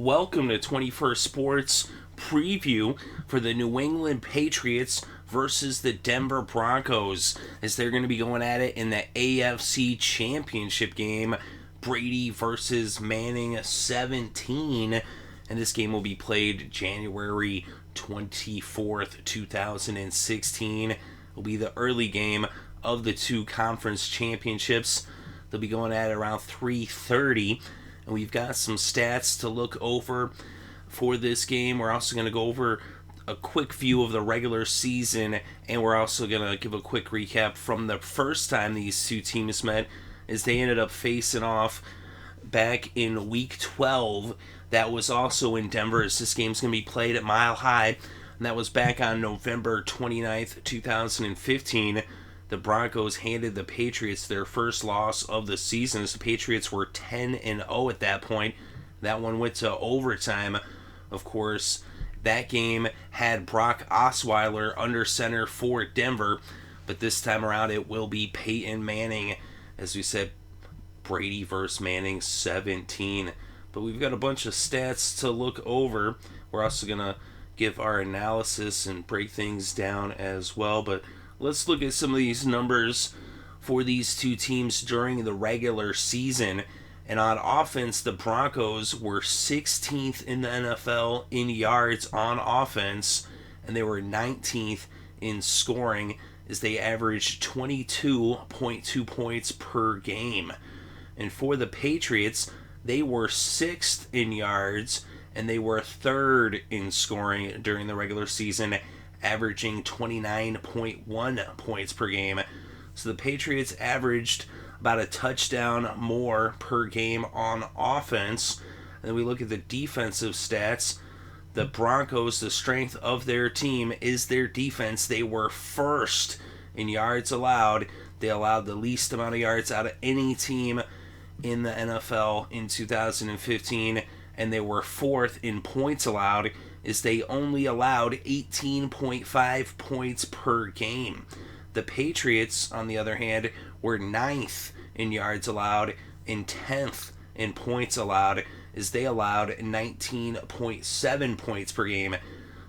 Welcome to 21st Sports preview for the New England Patriots versus the Denver Broncos, as they're going to be going at it in the AFC Championship game. Brady versus Manning 17, and this game will be played January 24th, 2016. It will be the early game of the two conference championships. They'll be going at it around 3:30. And we've got some stats to look over for this game. We're also going to go over a quick view of the regular season, and we're also going to give a quick recap from the first time these two teams met, as they ended up facing off back in Week 12. That was also in Denver, as this game's going to be played at Mile High, and that was back on November 29th, 2015. The Broncos handed the Patriots their first loss of the season, as the Patriots were 10-0 at that point. That one went to overtime. Of course, that game had Brock Osweiler under center for Denver, but this time around it will be Peyton Manning. As we said, Brady versus Manning 17. But we've got a bunch of stats to look over. We're also going to give our analysis and break things down as well, but let's look at some of these numbers for these two teams during the regular season. And on offense, the Broncos were 16th in the NFL in yards on offense, and they were 19th in scoring, as they averaged 22.2 points per game. And for the Patriots, they were 6th in yards, and they were 3rd in scoring during the regular season, averaging 29.1 points per game. So the Patriots averaged about a touchdown more per game on offense. And then we look at the defensive stats. The Broncos, the strength of their team is their defense. They were first in yards allowed. They allowed the least amount of yards out of any team in the NFL in 2015. And they were 4th in points allowed, is they only allowed 18.5 points per game. The Patriots, on the other hand, were 9th in yards allowed and 10th in points allowed, as they allowed 19.7 points per game.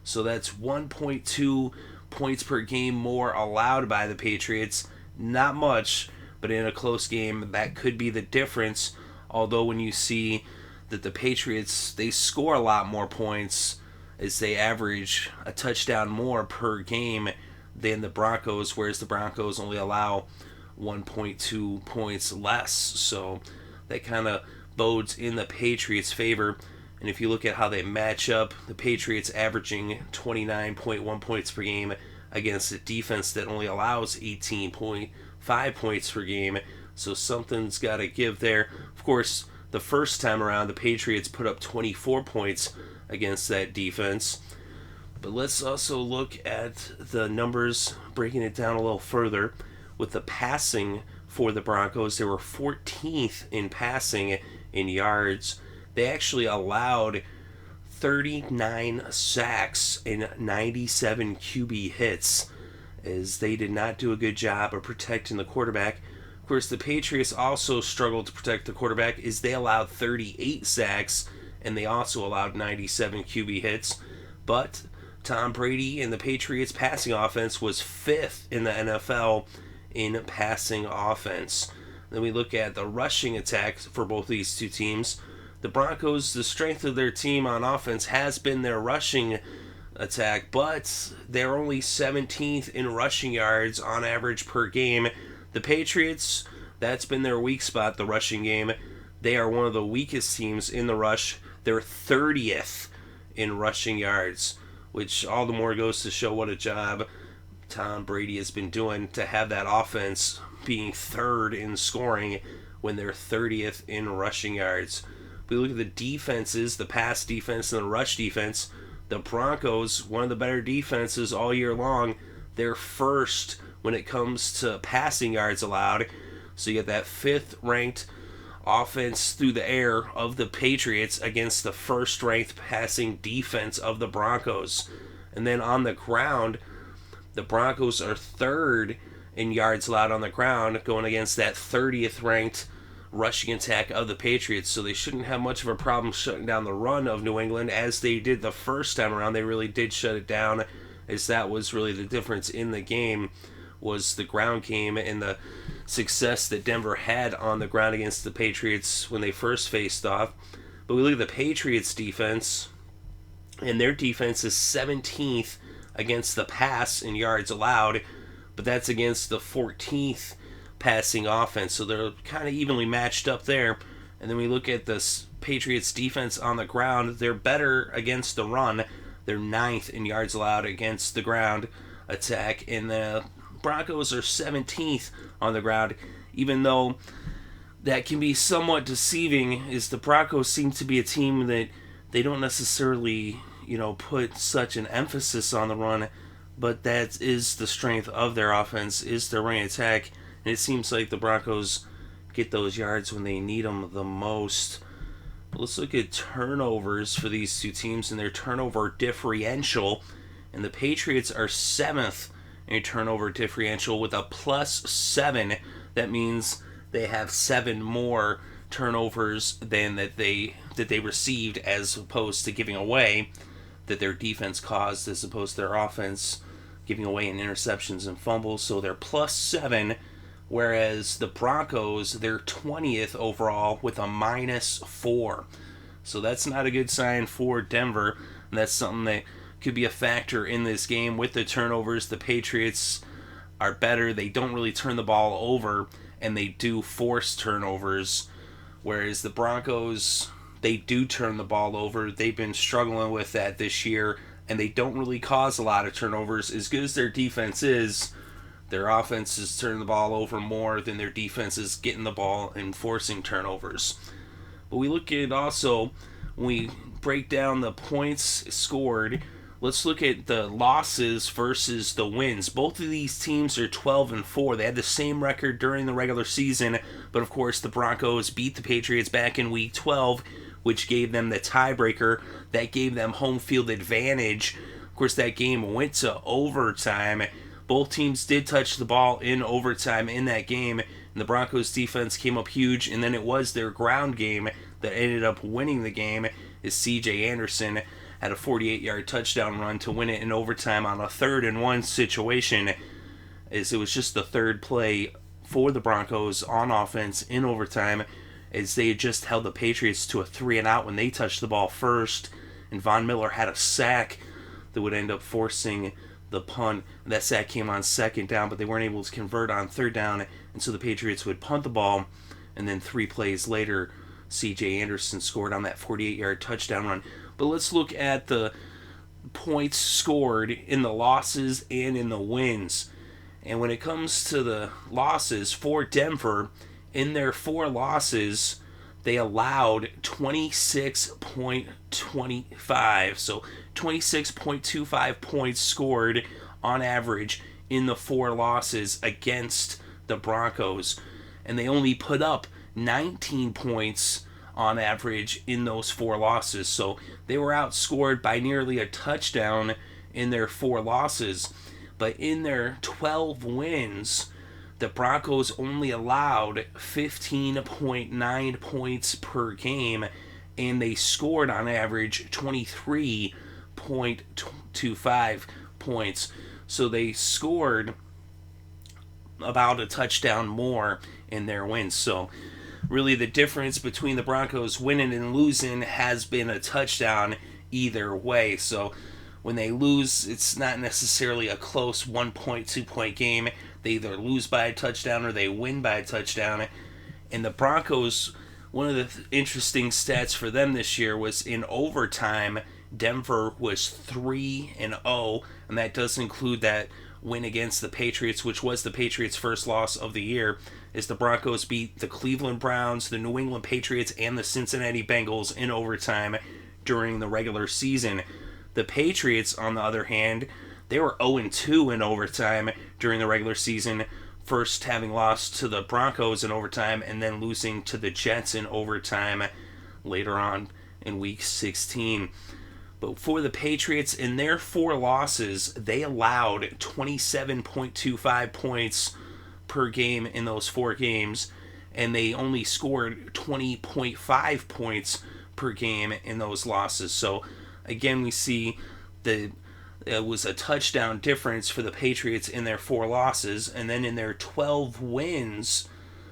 So that's 1.2 points per game more allowed by the Patriots. Not much, but in a close game, that could be the difference. Although when you see that the Patriots, they score a lot more points, as they average a touchdown more per game than the Broncos, whereas the Broncos only allow 1.2 points less. So that kind of bodes in the Patriots' favor. And if you look at how they match up, the Patriots averaging 29.1 points per game against a defense that only allows 18.5 points per game. So something's got to give there. Of course, the first time around, the Patriots put up 24 points against that defense. But let's also look at the numbers, breaking it down a little further. With the passing for the Broncos, they were 14th in passing in yards. They actually allowed 39 sacks and 97 QB hits, as they did not do a good job of protecting the quarterback. Of course, the Patriots also struggled to protect the quarterback, as they allowed 38 sacks, and they also allowed 97 QB hits. But Tom Brady and the Patriots' passing offense was 5th in the NFL in passing offense. Then we look at the rushing attack for both these two teams. The Broncos, the strength of their team on offense has been their rushing attack, but they're only 17th in rushing yards on average per game. The Patriots, that's been their weak spot, the rushing game. They are one of the weakest teams in the rush. They're 30th in rushing yards, which all the more goes to show what a job Tom Brady has been doing to have that offense being 3rd in scoring when they're 30th in rushing yards. We look at the defenses, the pass defense and the rush defense. The Broncos, one of the better defenses all year long, they're first when it comes to passing yards allowed. So you get that 5th ranked offense through the air of the Patriots against the 1st ranked passing defense of the Broncos. And then on the ground, the Broncos are 3rd in yards allowed on the ground, going against that 30th ranked rushing attack of the Patriots, so they shouldn't have much of a problem shutting down the run of New England as they did the first time around. They really did shut it down, as that was really the difference in the game, was the ground game and the success that Denver had on the ground against the Patriots when they first faced off. But we look at the Patriots defense, and their defense is 17th against the pass in yards allowed, but that's against the 14th passing offense, so they're kind of evenly matched up there. And then we look at the Patriots defense on the ground. They're better against the run. They're 9th in yards allowed against the ground attack, and the Broncos are 17th on the ground, even though that can be somewhat deceiving, is the Broncos seem to be a team that they don't necessarily, put such an emphasis on the run, but that is the strength of their offense, is their running attack, and it seems like the Broncos get those yards when they need them the most. Let's look at turnovers for these two teams and their turnover differential, and the Patriots are 7th in turnover differential with a +7. That means they have 7 more turnovers than that they received, as opposed to giving away, that their defense caused, as opposed to their offense giving away in interceptions and fumbles. So they're +7, whereas the Broncos, they're 20th overall with a -4. So that's not a good sign for Denver, and that's something that could be a factor in this game with the turnovers. The Patriots are better. They don't really turn the ball over, and they do force turnovers, whereas the Broncos, they do turn the ball over. They've been struggling with that this year, and they don't really cause a lot of turnovers. As good as their defense is, their offense is turning the ball over more than their defense is getting the ball and forcing turnovers. But we look at also, when we break down the points scored, let's look at the losses versus the wins. Both of these teams are 12-4. They had the same record during the regular season, but of course the Broncos beat the Patriots back in Week 12, which gave them the tiebreaker. That gave them home field advantage. Of course, that game went to overtime. Both teams did touch the ball in overtime in that game, and the Broncos defense came up huge, and then it was their ground game that ended up winning the game, as C.J. Anderson had a 48-yard touchdown run to win it in overtime on a 3rd-and-1 situation, as it was just the third play for the Broncos on offense in overtime, as they had just held the Patriots to a 3-and-out when they touched the ball first, and Von Miller had a sack that would end up forcing the punt. That sack came on 2nd down, but they weren't able to convert on 3rd down, and so the Patriots would punt the ball, and then 3 plays later, C.J. Anderson scored on that 48-yard touchdown run. But let's look at the points scored in the losses and in the wins. And when it comes to the losses for Denver, in their 4 losses, they allowed 26.25. So 26.25 points scored on average in the 4 losses against the Broncos. And they only put up 19 points on average in those 4 losses. So they were outscored by nearly a touchdown in their 4 losses. But in their 12 wins, the Broncos only allowed 15.9 points per game, and they scored on average 23.25 points. So they scored about a touchdown more in their wins. So really the difference between the Broncos winning and losing has been a touchdown either way. So when they lose, it's not necessarily a close 1-point, 2-point game. They either lose by a touchdown or they win by a touchdown. And the Broncos, one of the interesting stats for them this year was in overtime, Denver was 3-0, and that does include that win against the Patriots, which was the Patriots' first loss of the year, as the Broncos beat the Cleveland Browns, the New England Patriots, and the Cincinnati Bengals in overtime during the regular season. The Patriots, on the other hand, they were 0-2 in overtime during the regular season, first having lost to the Broncos in overtime and then losing to the Jets in overtime later on in Week 16. But for the Patriots, in their 4 losses, they allowed 27.25 points per game in those 4 games, and they only scored 20.5 points per game in those losses. So again, we see the it was a touchdown difference for the Patriots in their 4 losses, and then in their 12 wins,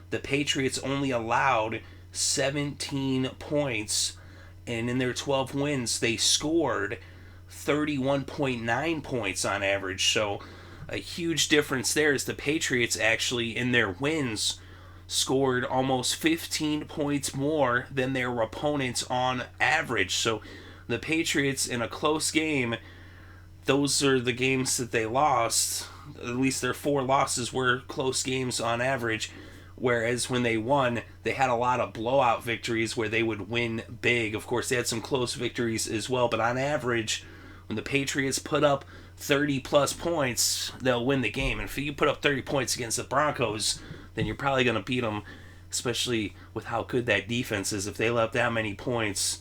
the Patriots only allowed 17 points, and in their 12 wins, they scored 31.9 points on average. So a huge difference there is the Patriots actually, in their wins, scored almost 15 points more than their opponents on average. So the Patriots, in a close game, those are the games that they lost. At least their 4 losses were close games on average. Whereas when they won, they had a lot of blowout victories where they would win big. Of course, they had some close victories as well. But on average, when the Patriots put up 30 plus points, they'll win the game. And if you put up 30 points against the Broncos, then you're probably going to beat them, especially with how good that defense is. If they let up that many points,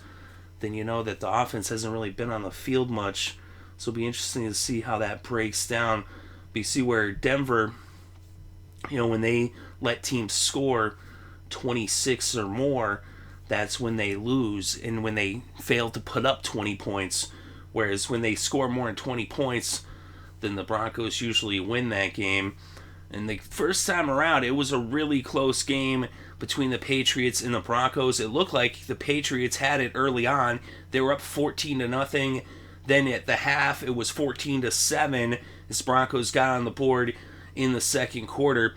then you know that the offense hasn't really been on the field much. So it'll be interesting to see how that breaks down. But you see where Denver, when they let teams score 26 or more, that's when they lose, and when they fail to put up 20 points. Whereas when they score more than 20 points, then the Broncos usually win that game. And the first time around, it was a really close game between the Patriots and the Broncos. It looked like the Patriots had it early on. They were up 14-0. Then at the half, it was 14-7 as Broncos got on the board in the second quarter.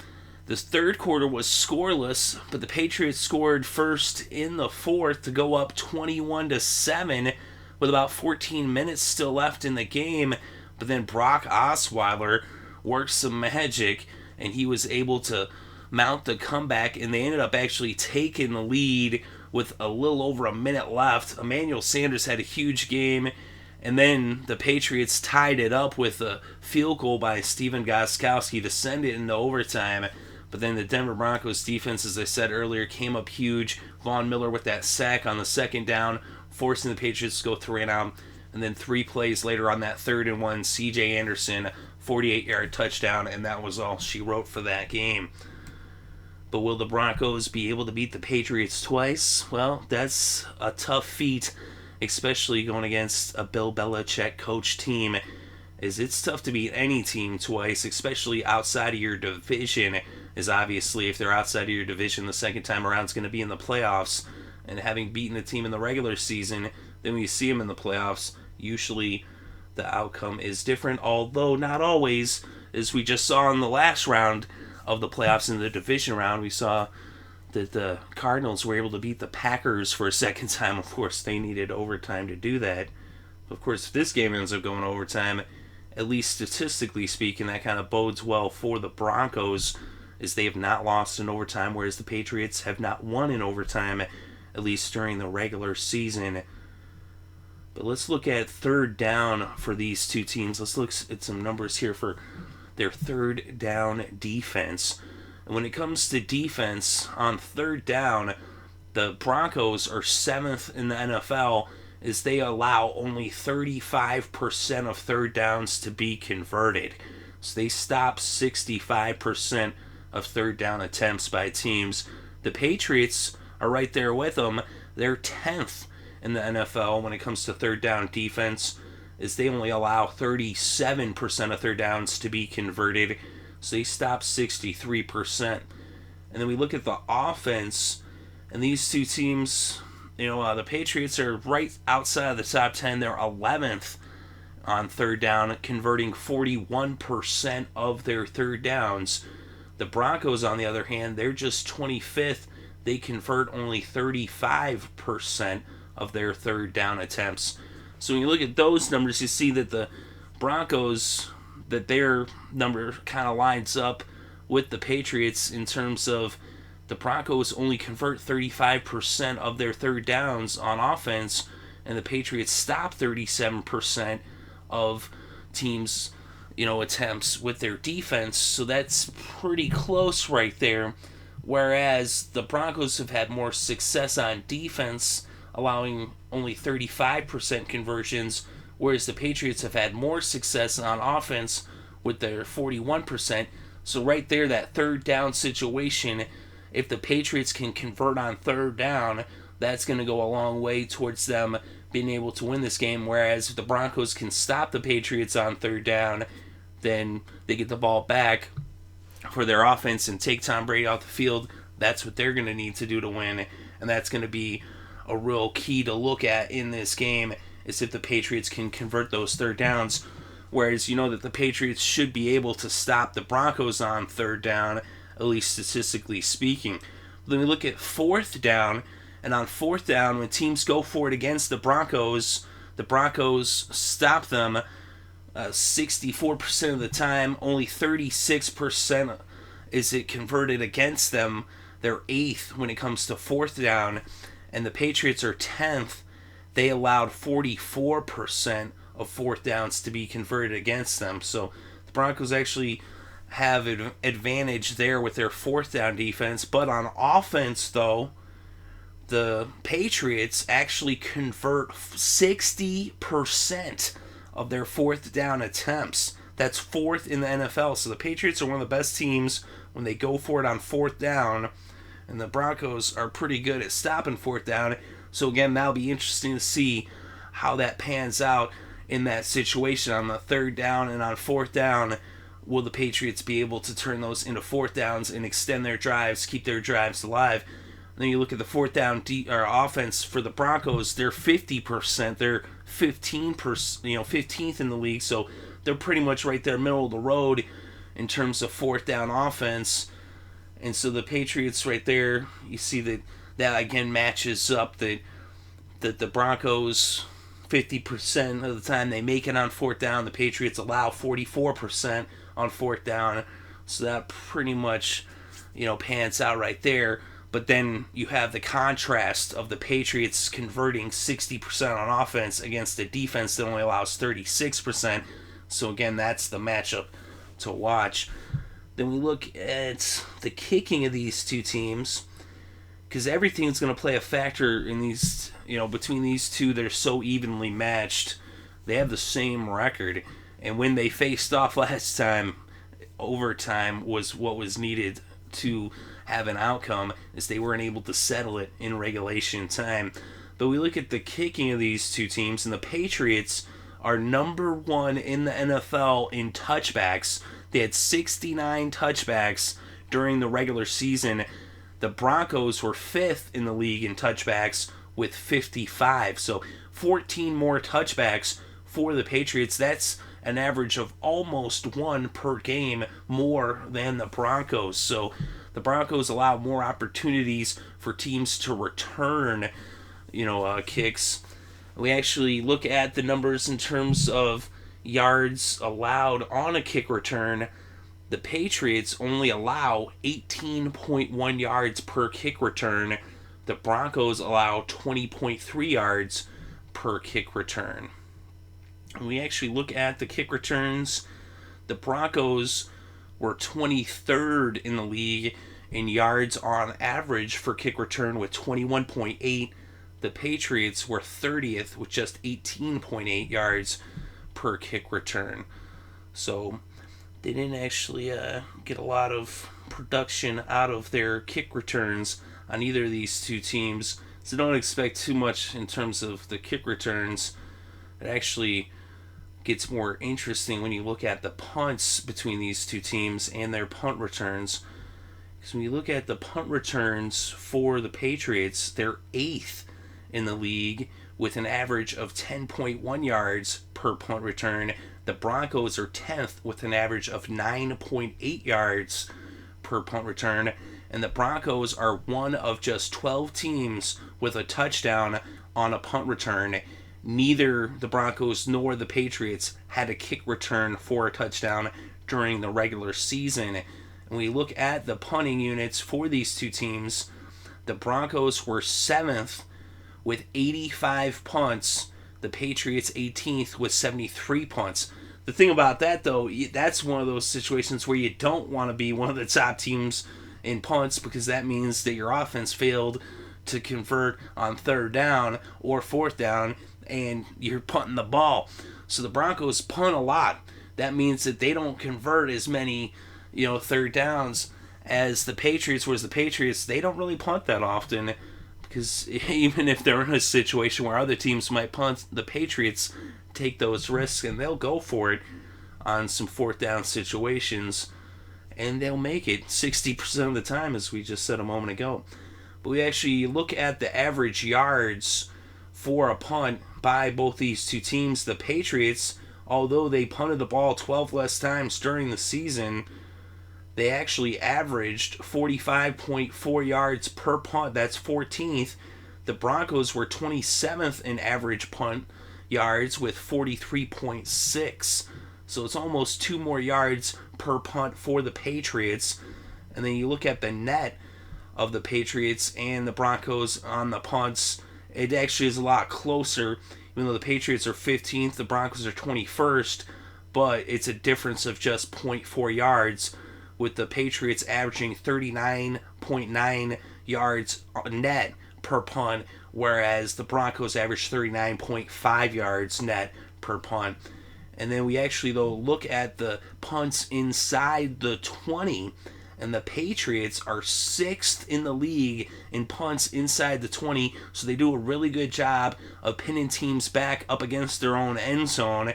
The third quarter was scoreless, but the Patriots scored first in the fourth to go up 21-7 with about 14 minutes still left in the game. But then Brock Osweiler worked some magic, and he was able to mount the comeback, and they ended up actually taking the lead with a little over a minute left. Emmanuel Sanders had a huge game, and then the Patriots tied it up with a field goal by Stephen Gostkowski to send it into overtime. But then the Denver Broncos defense, as I said earlier, came up huge. Von Miller with that sack on the second down, forcing the Patriots to go 3 and out. And then 3 plays later on that 3rd and 1, C.J. Anderson, 48-yard touchdown, and that was all she wrote for that game. But will the Broncos be able to beat the Patriots twice? Well, that's a tough feat, especially going against a Bill Belichick coach team, as it's tough to beat any team twice, especially outside of your division, as obviously if they're outside of your division, the second time around is going to be in the playoffs. And having beaten a team in the regular season, then when you see them in the playoffs, usually the outcome is different, although not always. As we just saw in the last round of the playoffs, in the division round, we saw that the Cardinals were able to beat the Packers for a second time. Of course, they needed overtime to do that. Of course, if this game ends up going overtime, at least statistically speaking, that kind of bodes well for the Broncos, as they have not lost in overtime, whereas the Patriots have not won in overtime, at least during the regular season. But let's look at third down for these two teams. Let's look at some numbers here for their third down defense. And when it comes to defense on third down, the Broncos are 7th in the NFL, as they allow only 35% of third downs to be converted. So they stop 65% of third down attempts by teams. The Patriots are right there with them. They're 10th in the NFL when it comes to third down defense, as they only allow 37% of third downs to be converted. So they stop 63%. And then we look at the offense, and these two teams, the Patriots are right outside of the top 10. They're 11th on third down, converting 41% of their third downs. The Broncos, on the other hand, they're just 25th. They convert only 35% of their third down attempts. So when you look at those numbers, you see that the Broncos, that their number kind of lines up with the Patriots in terms of the Broncos only convert 35% of their third downs on offense, and the Patriots stop 37% of teams' attempts with their defense. So that's pretty close right there. Whereas the Broncos have had more success on defense, allowing only 35% conversions, whereas the Patriots have had more success on offense with their 41%. So right there, that third down situation if the Patriots can convert on third down, that's going to go a long way towards them being able to win this game. Whereas if the Broncos can stop the Patriots on third down, then they get the ball back for their offense and take Tom Brady off the field. That's what they're going to need to do to win, and that's going to be a real key to look at in this game, is if the Patriots can convert those third downs. Whereas you know that the Patriots should be able to stop the Broncos on third down, at least statistically speaking. Then we look at fourth down, and on fourth down, when teams go for it against the Broncos stop them 64% of the time. Only 36% is it converted against them. They're 8th when it comes to fourth down, and the Patriots are 10th. They allowed 44% of fourth downs to be converted against them. So the Broncos actually have an advantage there with their fourth down defense. But on offense, though, the Patriots actually convert 60% of their fourth down attempts. That's 4th in the NFL. So the Patriots are one of the best teams when they go for it on fourth down, and the Broncos are pretty good at stopping fourth down. So again, that'll be interesting to see how that pans out in that situation on the third down and on fourth down. Will the Patriots be able to turn those into fourth downs and extend their drives, keep their drives alive? And then you look at the fourth down offense for the Broncos. They're 50%. They're 15%, 15th in the league. So they're pretty much right there, middle of the road in terms of fourth down offense. And so the Patriots right there, you see that again matches up that the Broncos 50% of the time they make it on fourth down. The Patriots allow 44% on fourth down. So that pretty much, pans out right there. But then you have the contrast of the Patriots converting 60% on offense against a defense that only allows 36%. So again, that's the matchup to watch. Then we look at the kicking of these two teams, because everything's going to play a factor in these, between these two. They're so evenly matched. They have the same record. And when they faced off last time, overtime was what was needed to have an outcome, as they weren't able to settle it in regulation time. But we look at the kicking of these two teams, and the Patriots are number 1 in the NFL in touchbacks. They had 69 touchbacks during the regular season. The Broncos were 5th in the league in touchbacks with 55. So 14 more touchbacks for the Patriots. That's an average of almost 1 per game more than the Broncos. So the Broncos allow more opportunities for teams to return, kicks. We actually look at the numbers in terms of yards allowed on a kick return. The Patriots only allow 18.1 yards per kick return. The Broncos allow 20.3 yards per kick return. When we actually look at the kick returns, the Broncos were 23rd in the league in yards on average for kick return with 21.8. The Patriots were 30th with just 18.8 yards per kick return. So they didn't actually get a lot of production out of their kick returns on either of these two teams. So don't expect too much in terms of the kick returns. It actually gets more interesting when you look at the punts between these two teams and their punt returns. Because when you look at the punt returns for the Patriots, they're 8th in the league with an average of 10.1 yards per punt return. The Broncos are 10th with an average of 9.8 yards per punt return. And the Broncos are one of just 12 teams with a touchdown on a punt return. Neither the Broncos nor the Patriots had a kick return for a touchdown during the regular season. And we look at the punting units for these two teams. The Broncos were 7th with 85 punts. The Patriots 18th with 73 punts. The thing about that, though, that's one of those situations where you don't want to be one of the top teams in punts, because that means that your offense failed to convert on third down or fourth down, and you're punting the ball. So the Broncos punt a lot. That means that they don't convert as many, third downs as the Patriots, whereas the Patriots, they don't really punt that often, because even if they're in a situation where other teams might punt, the Patriots take those risks and they'll go for it on some fourth down situations, and they'll make it 60% of the time, as we just said a moment ago. But we actually look at the average yards for a punt by both these two teams. The Patriots, although they punted the ball 12 less times during the season, they actually averaged 45.4 yards per punt. That's 14th. The Broncos were 27th in average punt yards with 43.6. So it's almost 2 more yards per punt for the Patriots. And then you look at the net of the Patriots and the Broncos on the punts. It actually is a lot closer. Even though the Patriots are 15th, the Broncos are 21st. But it's a difference of just 0.4 yards, with the Patriots averaging 39.9 yards net per punt, whereas the Broncos average 39.5 yards net per punt. And then we actually, though, look at the punts inside the 20, and the Patriots are 6th in the league in punts inside the 20, so they do a really good job of pinning teams back up against their own end zone,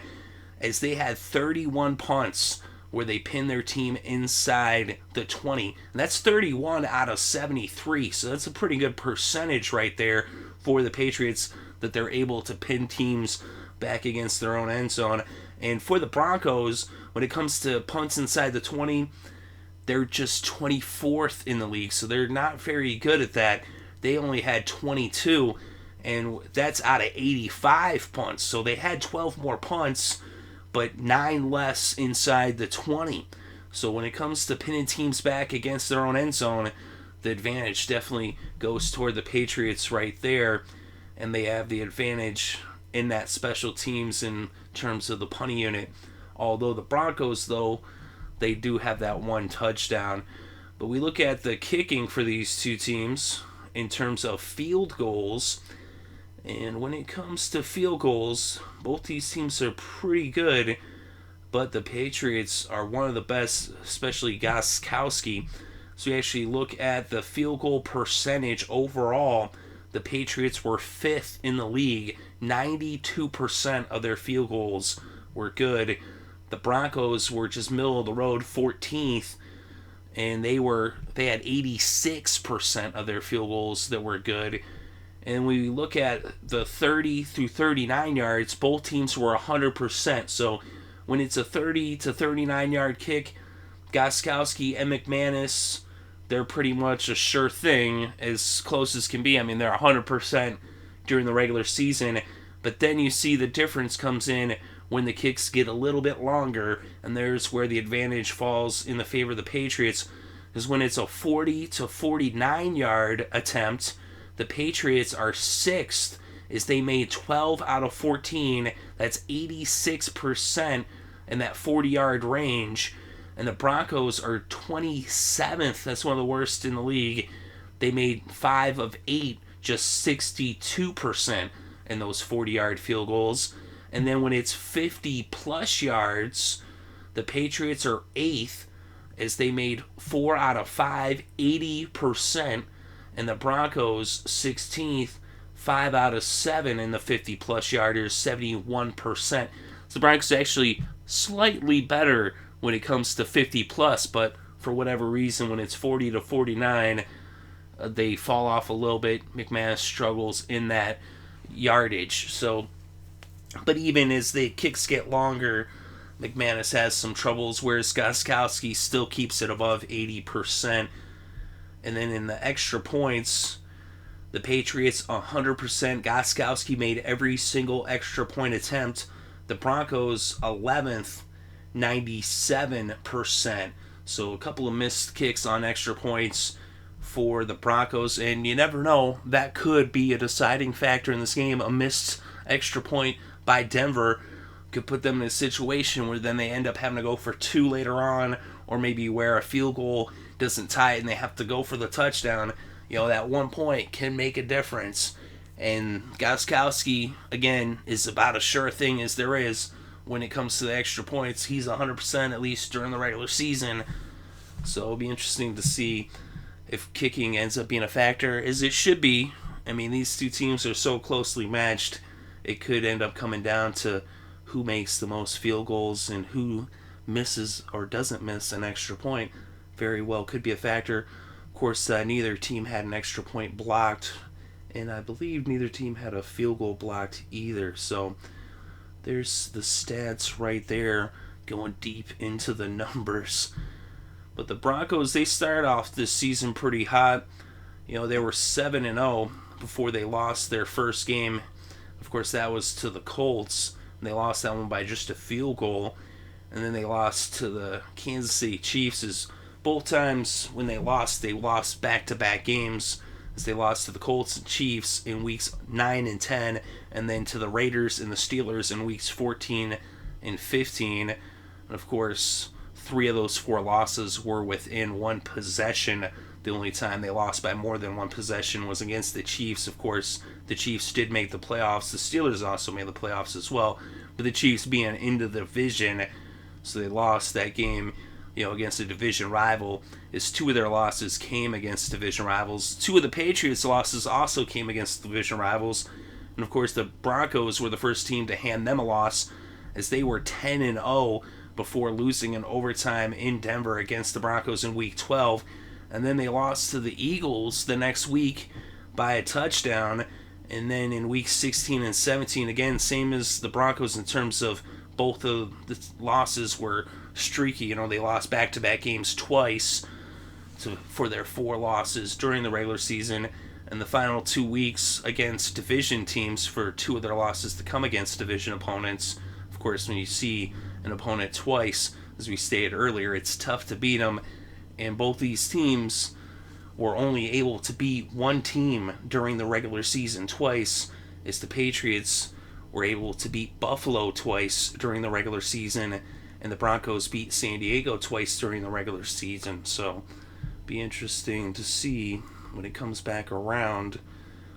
as they had 31 punts where they pin their team inside the 20. And that's 31 out of 73, so that's a pretty good percentage right there for the Patriots, that they're able to pin teams back against their own end zone. And for the Broncos, when it comes to punts inside the 20, they're just 24th in the league, so they're not very good at that. They only had 22, and that's out of 85 punts. So they had 12 more punts, but 9 less inside the 20. So when it comes to pinning teams back against their own end zone, the advantage definitely goes toward the Patriots right there, and they have the advantage in that special teams in terms of the punting unit. Although the Broncos, though, they do have that one touchdown. But we look at the kicking for these two teams in terms of field goals. And when it comes to field goals, both these teams are pretty good, but the Patriots are one of the best, especially Gostkowski. So we actually look at the field goal percentage overall. The Patriots were 5th in the league. 92% of their field goals were good. The Broncos were just middle of the road, 14th, and they had 86% of their field goals that were good. And we look at the 30 through 39 yards, both teams were 100%. So when it's a 30 to 39 yard kick, Gostkowski and McManus, they're pretty much a sure thing, as close as can be. I mean, they're 100% during the regular season. But then you see the difference comes in when the kicks get a little bit longer, and there's where the advantage falls in the favor of the Patriots. Because when it's a 40 to 49 yard attempt, the Patriots are 6th, as they made 12 out of 14. That's 86% in that 40-yard range. And the Broncos are 27th. That's one of the worst in the league. They made 5 of 8, just 62% in those 40-yard field goals. And then when it's 50-plus yards, the Patriots are 8th, as they made 4 out of 5, 80%. And the Broncos 16th, 5 out of 7 in the 50-plus yarders, 71%. So the Broncos are actually slightly better when it comes to 50-plus, but for whatever reason, when it's 40 to 49, they fall off a little bit. McManus struggles in that yardage. So, but even as the kicks get longer, McManus has some troubles, whereas Gostkowski still keeps it above 80%. And then in the extra points, the Patriots 100%. Gostkowski made every single extra point attempt. The Broncos 11th, 97%. So a couple of missed kicks on extra points for the Broncos. And you never know, that could be a deciding factor in this game. A missed extra point by Denver could put them in a situation where then they end up having to go for 2 later on, or maybe where a field goal doesn't tie it and they have to go for the touchdown. You know, that 1 point can make a difference. And Gostkowski, again, is about as sure thing as there is when it comes to the extra points. He's 100% at least during the regular season. So it'll be interesting to see if kicking ends up being a factor, as it should be. I mean, these two teams are so closely matched, it could end up coming down to who makes the most field goals and who misses or doesn't miss an extra point. Very well could be a factor. Of course, neither team had an extra point blocked, and I believe neither team had a field goal blocked either. So there's the stats right there, going deep into the numbers. But the Broncos, they started off this season pretty hot. They were 7-0 before they lost their first game. Of course, that was to the Colts. They lost that one by just a field goal. And then they lost to the Kansas City Chiefs. As both times when they lost back-to-back games. As they lost to the Colts and Chiefs in weeks 9 and 10. And then to the Raiders and the Steelers in weeks 14 and 15. And of course, 3 of those 4 losses were within one possession. The only time they lost by more than one possession was against the Chiefs. Of course, the Chiefs did make the playoffs. The Steelers also made the playoffs as well. But the Chiefs being in the division, so they lost that game, against a division rival. As 2 of their losses came against division rivals. 2 of the Patriots' losses also came against division rivals. And of course, the Broncos were the first team to hand them a loss, as they were 10-0 before losing in overtime in Denver against the Broncos in Week 12. And then they lost to the Eagles the next week by a touchdown. And then in Week 16 and 17, again, same as the Broncos in terms of both of the losses were streaky. They lost back-to-back games twice for their 4 losses during the regular season. And the final 2 weeks against division teams for 2 of their losses to come against division opponents. Of course, when you see an opponent twice, as we stated earlier, it's tough to beat them. And both these teams were only able to beat one team during the regular season twice, as the Patriots were able to beat Buffalo twice during the regular season, and the Broncos beat San Diego twice during the regular season. So be interesting to see when it comes back around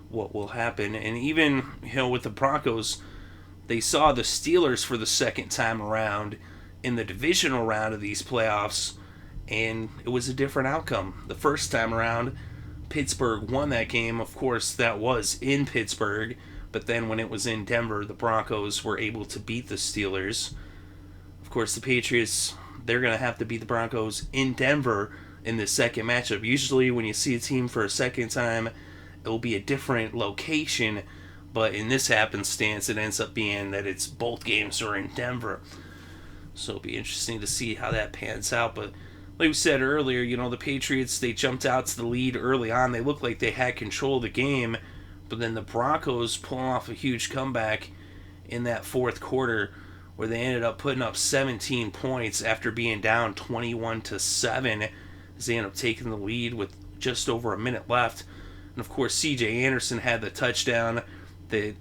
what will happen. And even with the Broncos, they saw the Steelers for the second time around in the divisional round of these playoffs, and it was a different outcome. The first time around, Pittsburgh won that game. Of course, that was in Pittsburgh, but then when it was in Denver, the Broncos were able to beat the Steelers. Of course, the Patriots, they're going to have to beat the Broncos in Denver in the second matchup. Usually when you see a team for a second time, it will be a different location, but in this happenstance, it ends up being that it's both games are in Denver. So it'll be interesting to see how that pans out. But like we said earlier, the Patriots, they jumped out to the lead early on. They looked like they had control of the game, but then the Broncos pulling off a huge comeback in that fourth quarter, where they ended up putting up 17 points after being down 21-7, as they ended up taking the lead with just over a minute left. And of course, C.J. Anderson had the touchdown that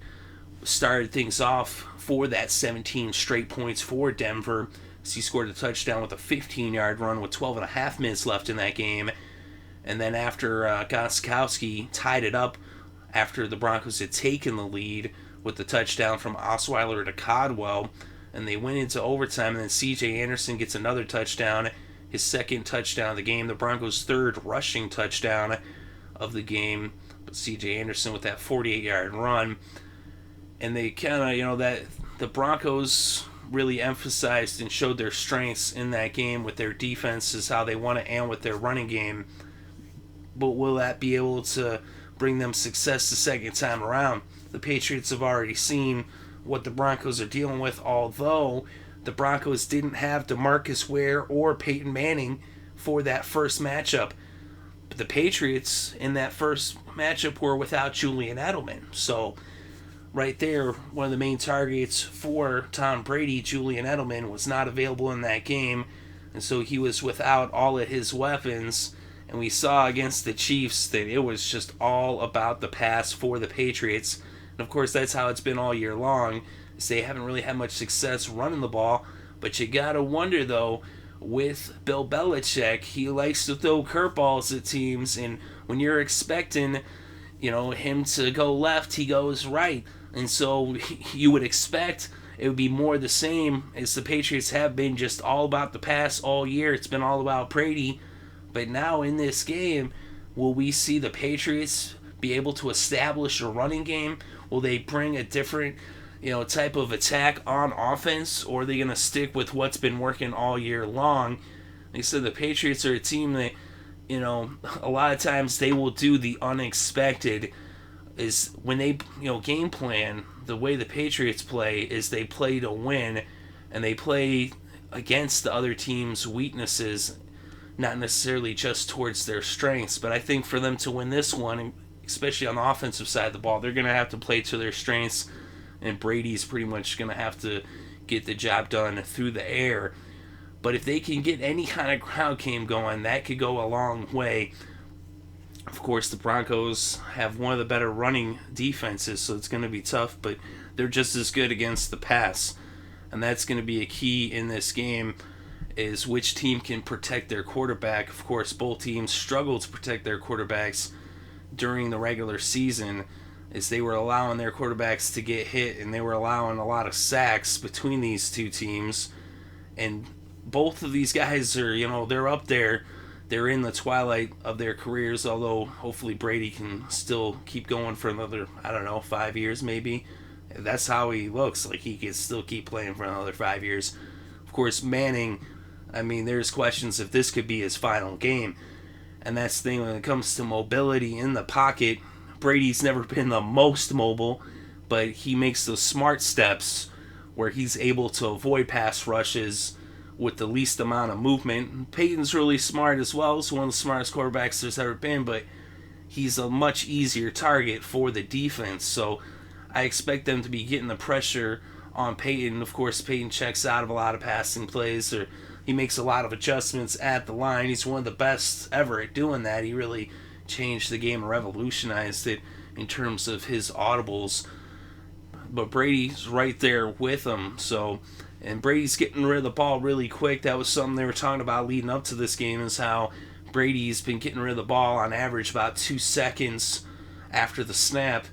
started things off for that 17 straight points for Denver. So he scored a touchdown with a 15-yard run with 12 and a half minutes left in that game. And then after Gostkowski tied it up after the Broncos had taken the lead with the touchdown from Osweiler to Codwell, and they went into overtime, and then C.J. Anderson gets another touchdown, his second touchdown of the game, the Broncos' third rushing touchdown of the game. But C.J. Anderson with that 48-yard run. And they kind of, that the Broncos really emphasized and showed their strengths in that game with their defense, is how they want to, and with their running game. But will that be able to bring them success the second time around? The Patriots have already seen what the Broncos are dealing with, although the Broncos didn't have DeMarcus Ware or Peyton Manning for that first matchup. But the Patriots in that first matchup were without Julian Edelman. So right there, one of the main targets for Tom Brady, Julian Edelman, was not available in that game. And so he was without all of his weapons. And we saw against the Chiefs that it was just all about the pass for the Patriots. And of course, that's how it's been all year long. Is they haven't really had much success running the ball. But you gotta wonder, though, with Bill Belichick, he likes to throw curveballs at teams. And when you're expecting, him to go left, he goes right. And so you would expect it would be more the same, as the Patriots have been just all about the pass all year. It's been all about Brady. But now in this game, will we see the Patriots be able to establish a running game? Will they bring a different, type of attack on offense, or are they going to stick with what's been working all year long? Like I said, the Patriots are a team that, a lot of times they will do the unexpected. Is when they, game plan, the way the Patriots play is they play to win, and they play against the other team's weaknesses, not necessarily just towards their strengths. But I think for them to win this one, especially on the offensive side of the ball, they're going to have to play to their strengths, and Brady's pretty much going to have to get the job done through the air. But if they can get any kind of ground game going, that could go a long way. Of course, the Broncos have one of the better running defenses, so it's going to be tough, but they're just as good against the pass. And that's going to be a key in this game, is which team can protect their quarterback. Of course, both teams struggled to protect their quarterbacks during the regular season, as they were allowing their quarterbacks to get hit, and they were allowing a lot of sacks between these two teams. And both of these guys are, they're up there. They're in the twilight of their careers, although hopefully Brady can still keep going for another, 5 years maybe. That's how he looks, like he can still keep playing for another 5 years. Of course, Manning, there's questions if this could be his final game. And that's the thing when it comes to mobility in the pocket. Brady's never been the most mobile, but he makes those smart steps where he's able to avoid pass rushes with the least amount of movement. Peyton's really smart as well. He's one of the smartest quarterbacks there's ever been, but he's a much easier target for the defense. So I expect them to be getting the pressure on Peyton. Of course, Peyton checks out of a lot of passing plays, or he makes a lot of adjustments at the line. He's one of the best ever at doing that. He really changed the game and revolutionized it in terms of his audibles. But Brady's right there with him. And Brady's getting rid of the ball really quick. That was something they were talking about leading up to this game, is how Brady's been getting rid of the ball on average about 2 seconds after the snap.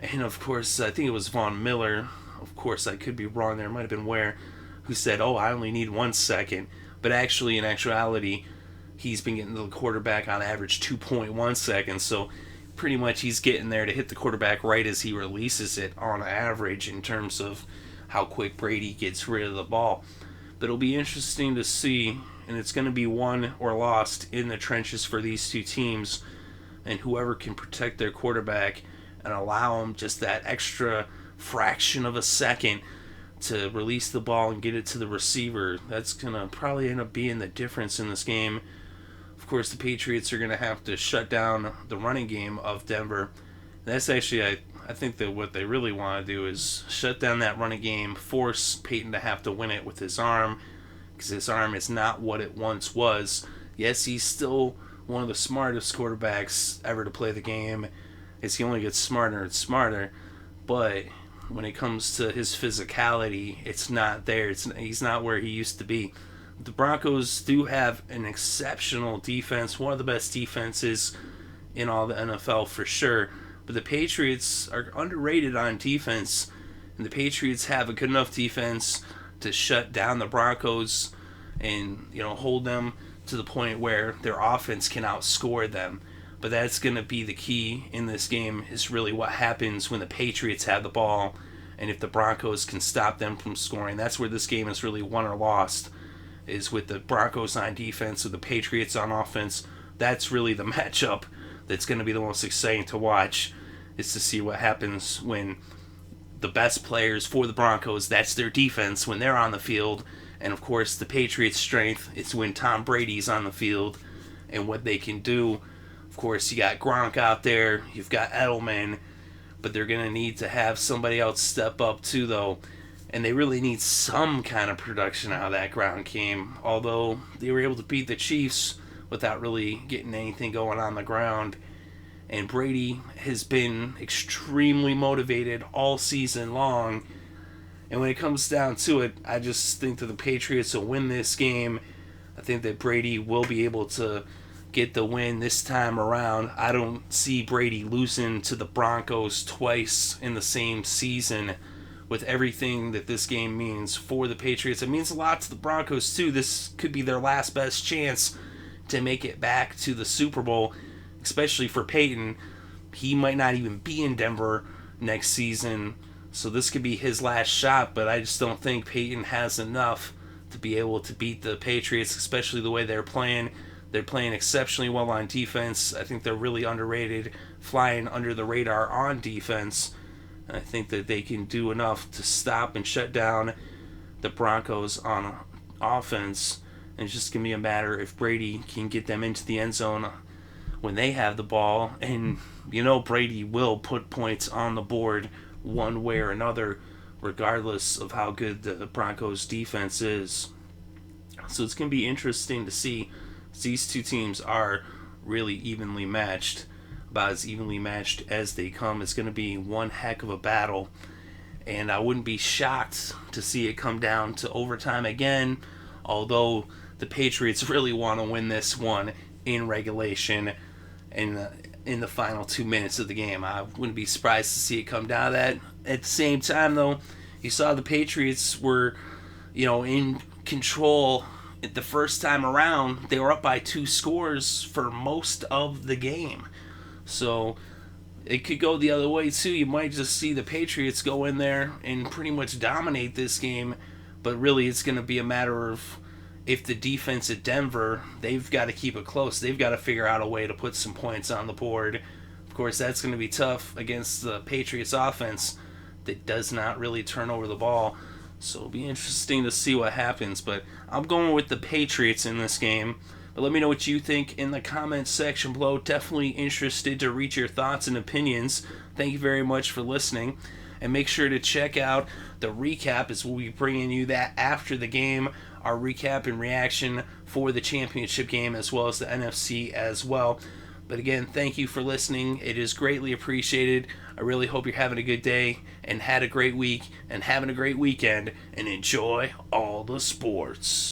And of course, I think it was Von Miller. Of course, I could be wrong there. It might have been Ware, who said, I only need 1 second. But actually, in actuality, he's been getting to the quarterback on average 2.1 seconds. So pretty much he's getting there to hit the quarterback right as he releases it on average in terms of how quick Brady gets rid of the ball. But it'll be interesting to see, and it's going to be won or lost in the trenches for these two teams, and whoever can protect their quarterback and allow them just that extra fraction of a second to release the ball and get it to the receiver, that's going to probably end up being the difference in this game. Of course, the Patriots are going to have to shut down the running game of Denver. That's actually, I think that what they really want to do is shut down that running game, force Peyton to have to win it with his arm, because his arm is not what it once was. Yes, he's still one of the smartest quarterbacks ever to play the game, as he only gets smarter and smarter, but when it comes to his physicality, it's not there. He's not where he used to be. The Broncos do have an exceptional defense, one of the best defenses in all the NFL for sure. But the Patriots are underrated on defense, and the Patriots have a good enough defense to shut down the Broncos and hold them to the point where their offense can outscore them. But that's going to be the key in this game, is really what happens when the Patriots have the ball, and if the Broncos can stop them from scoring. That's where this game is really won or lost, is with the Broncos on defense or the Patriots on offense. That's really the matchup that's going to be the most exciting to watch, is to see what happens when the best players for the Broncos, that's their defense, when they're on the field. And of course, the Patriots' strength is when Tom Brady's on the field and what they can do. Of course, you got Gronk out there, you've got Edelman, but they're going to need to have somebody else step up too, though. And they really need some kind of production out of that ground game. Although they were able to beat the Chiefs without really getting anything going on the ground. And Brady has been extremely motivated all season long. And when it comes down to it, I just think that the Patriots will win this game. I think that Brady will be able to get the win this time around. I don't see Brady losing to the Broncos twice in the same season, with everything that this game means for the Patriots. It means a lot to the Broncos too. This could be their last best chance to make it back to the Super Bowl, especially for Peyton. He might not even be in Denver next season, so this could be his last shot, but I just don't think Peyton has enough to be able to beat the Patriots, especially the way they're playing. They're playing exceptionally well on defense. I think they're really underrated, flying under the radar on defense. I think that they can do enough to stop and shut down the Broncos on offense. And it's just going to be a matter if Brady can get them into the end zone when they have the ball. And Brady will put points on the board one way or another, regardless of how good the Broncos defense is. So it's going to be interesting to see. These two teams are really evenly matched, about as evenly matched as they come. It's going to be one heck of a battle, and I wouldn't be shocked to see it come down to overtime again, although the Patriots really want to win this one in regulation in the final 2 minutes of the game. I wouldn't be surprised to see it come down to that. At the same time, though, you saw the Patriots were, in control. The first time around, they were up by 2 scores for most of the game. So it could go the other way too. You might just see the Patriots go in there and pretty much dominate this game. But really, it's going to be a matter of if the defense at Denver, they've got to keep it close. They've got to figure out a way to put some points on the board. Of course, that's going to be tough against the Patriots offense that does not really turn over the ball. So it'll be interesting to see what happens. But I'm going with the Patriots in this game. But let me know what you think in the comments section below. Definitely interested to read your thoughts and opinions. Thank you very much for listening. And make sure to check out the recap, as we'll be bringing you that after the game. Our recap and reaction for the championship game, as well as the NFC as well. But again, thank you for listening. It is greatly appreciated. I really hope you're having a good day and had a great week and having a great weekend, and enjoy all the sports.